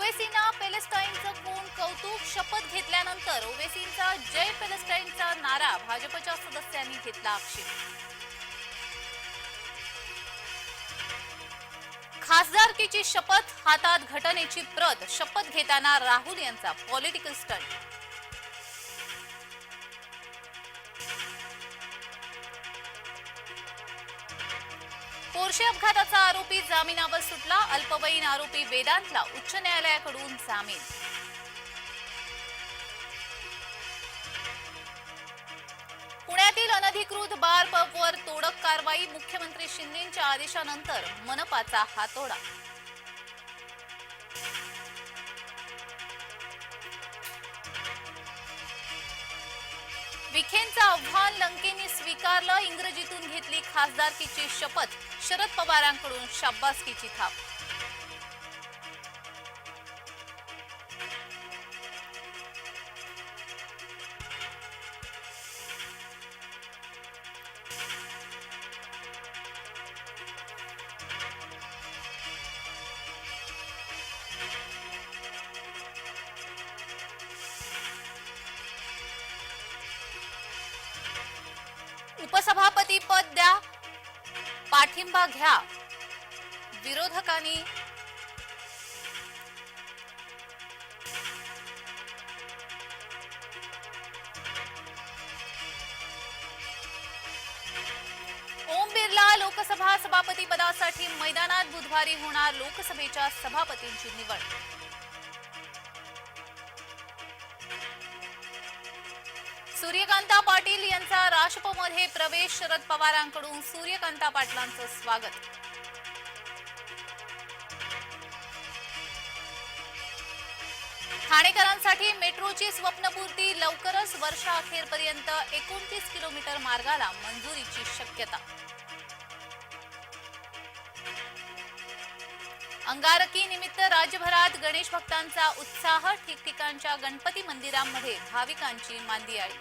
ओवेसींना पॅलेस्टाईनचं खून कौतुक. शपथ घेतल्यानंतर ओवेसींचा जय पॅलेस्टाईनचा नारा. भाजपच्या सदस्यांनी घेतला आक्षेप. खासदारकीची शपथ, हातात घटनेची प्रत. शपथ घेताना राहुल यांचा पॉलिटिकल स्टंट. पोर्शे अपघाताचा आरोपी जामिनावर सुटला. अल्पवयीन आरोपी वेदांतला उच्च न्यायालयाकडून जामीन. पुण्यातील अनधिकृत बार पबवर तोडक कारवाई. मुख्यमंत्री शिंदेंच्या आदेशानंतर मनपाचा हातोडा. विखेंचं आव्हान लंकेंनी स्वीकारलं. इंग्रजीतून घेतली खासदारकीची शपथ. शरद पवारांकडून शाब्बासकीची थाप. उपसभापती पद द्या, पाठिंबा घ्या. विरोधकांनी ओम बिर्ला लोकसभा सभापती पदासाठी मैदानात. बुधवारी होणार लोकसभेच्या सभापतींची निवड. सूर्यकांता पाटील यांचा राष्ट्रपमध्ये प्रवेश. शरद पवारांकडून सूर्यकांता पाटलांचं स्वागत. ठाणेकरांसाठी मेट्रोची स्वप्नपूर्ती. लवकरच वर्षाअखेरपर्यंत 29 किलोमीटर मार्गाला मंजुरीची शक्यता. अंगारकी निमित्त राज्यभरात गणेश भक्तांचा उत्साह. ठिकठिकाणच्या गणपती मंदिरांमध्ये भाविकांची मांदियाळी.